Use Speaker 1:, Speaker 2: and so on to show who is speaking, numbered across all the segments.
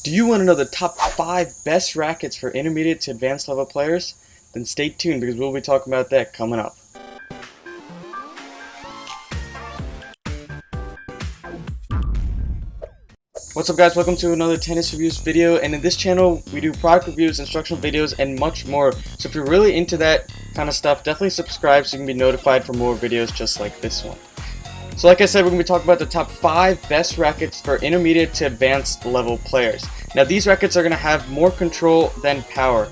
Speaker 1: Do you want to know the top 5 best rackets for intermediate to advanced level players? Then stay tuned because we'll be talking about that coming up. What's up guys, welcome to another tennis reviews video, and in this channel we do product reviews, instructional videos, and much more. So if you're really into that kind of stuff, definitely subscribe so you can be notified for more videos just like this one. So like I said, we're going to be talking about the top 5 best rackets for intermediate to advanced level players. Now these rackets are going to have more control than power.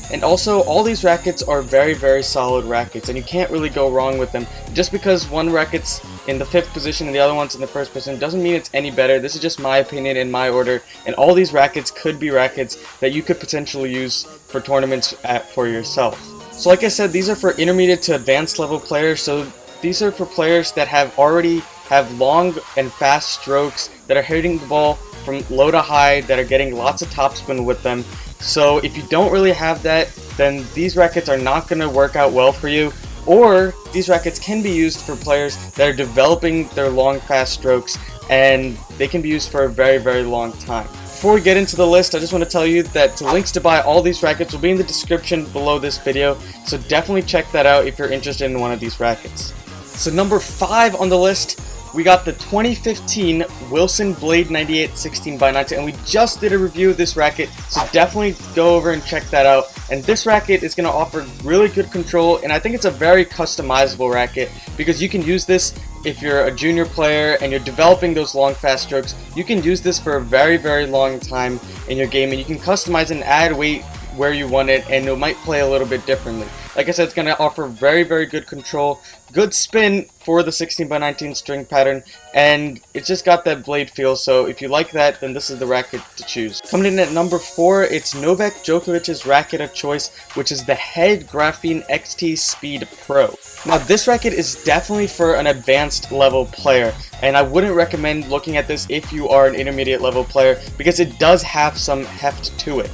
Speaker 1: And also, all these rackets are very solid rackets, and you can't really go wrong with them. Just because one racket's in the 5th position and the other one's in the 1st position doesn't mean it's any better. This is just my opinion and my order, and all these rackets could be rackets that you could potentially use for tournaments for yourself. So like I said, these are for intermediate to advanced level players, so these are for players that already have long and fast strokes, that are hitting the ball from low to high, that are getting lots of topspin with them. So if you don't really have that, then these rackets are not going to work out well for you. Or these rackets can be used for players that are developing their long fast strokes, and they can be used for a very long time. Before we get into the list, I just want to tell you that the links to buy all these rackets will be in the description below this video, so definitely check that out if you're interested in one of these rackets. So number 5 on the list, we got the 2015 Wilson Blade 98 16x19, and we just did a review of this racket, so definitely go over and check that out. And this racket is going to offer really good control, and I think it's a very customizable racket because you can use this if you're a junior player and you're developing those long fast strokes. You can use this for a very long time in your game, and you can customize and add weight where you want it, and it might play a little bit differently. Like I said, it's going to offer very good control, good spin for the 16x19 string pattern, and it's just got that blade feel. So if you like that, then this is the racket to choose. Coming in at number 4, it's Novak Djokovic's racket of choice, which is the Head Graphene XT Speed Pro. Now this racket is definitely for an advanced level player, and I wouldn't recommend looking at this if you are an intermediate level player because it does have some heft to it.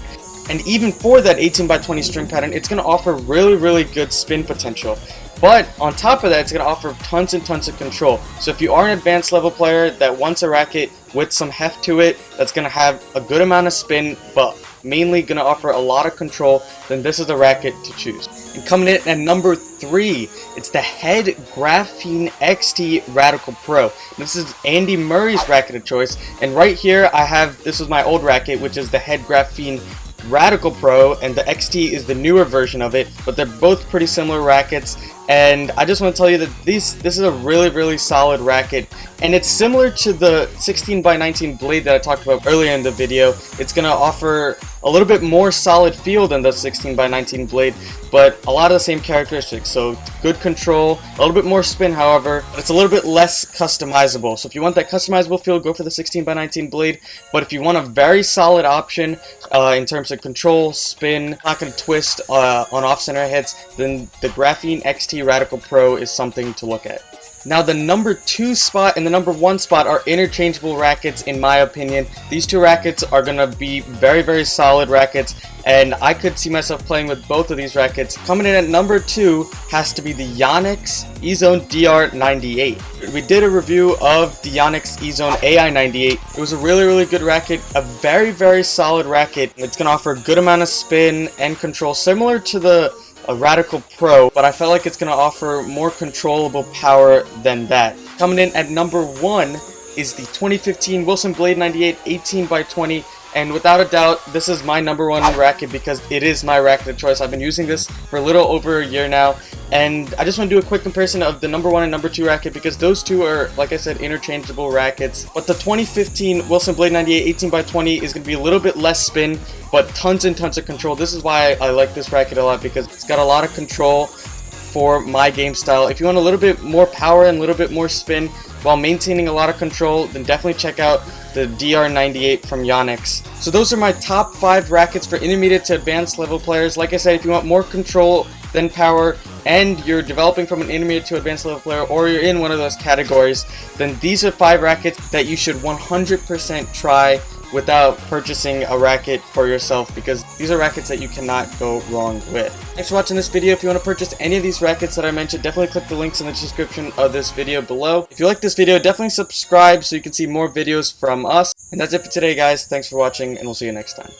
Speaker 1: And even for that 18x20 string pattern, it's going to offer really good spin potential. But on top of that, it's going to offer tons and tons of control. So if you are an advanced level player that wants a racket with some heft to it, that's going to have a good amount of spin, but mainly going to offer a lot of control, then this is the racket to choose. And coming in at number 3, it's the Head Graphene XT Radical Pro. This is Andy Murray's racket of choice, and right here I have, this is my old racket, which is the Head Graphene Radical Pro, and the XT is the newer version of it, but they're both pretty similar rackets. And I just want to tell you that this is a really solid racket, and it's similar to the 16x19 blade that I talked about earlier in the video. It's going to offer a little bit more solid feel than the 16x19 blade, but a lot of the same characteristics. So good control, a little bit more spin, however, but it's a little bit less customizable. So if you want that customizable feel, go for the 16x19 blade. But if you want a very solid option in terms of control, spin, not going to twist on off-center hits, then the Graphene XT Radical Pro is something to look at. Now the number 2 spot and the number 1 spot are interchangeable rackets in my opinion. These two rackets are going to be very solid rackets, and I could see myself playing with both of these rackets. Coming in at number 2 has to be the YONEX EZONE DR98. We did a review of the YONEX EZONE AI98. It was a really good racket, a very solid racket. It's going to offer a good amount of spin and control, similar to the Radical Pro, but I felt like it's going to offer more controllable power than that. Coming in at number 1 is the 2015 Wilson Blade 98 18x20, and without a doubt, this is my number 1 racket because it is my racket of choice. I've been using this for a little over a year now, and I just want to do a quick comparison of the number 1 and number 2 racket because those two are, like I said, interchangeable rackets. But the 2015 Wilson Blade 98 18x20 is going to be a little bit less spin, but tons and tons of control. This is why I like this racket a lot, because it's got a lot of control for my game style. If you want a little bit more power and a little bit more spin while maintaining a lot of control, then definitely check out the DR98 from YONEX. So those are my top 5 rackets for intermediate to advanced level players. Like I said, if you want more control than power, and you're developing from an intermediate to advanced level player, or you're in one of those categories, then these are 5 rackets that you should 100% try without purchasing a racket for yourself, because these are rackets that you cannot go wrong with. Thanks for watching this video. If you want to purchase any of these rackets that I mentioned, definitely click the links in the description of this video below. If you like this video, definitely subscribe so you can see more videos from us. And that's it for today, guys. Thanks for watching, and we'll see you next time.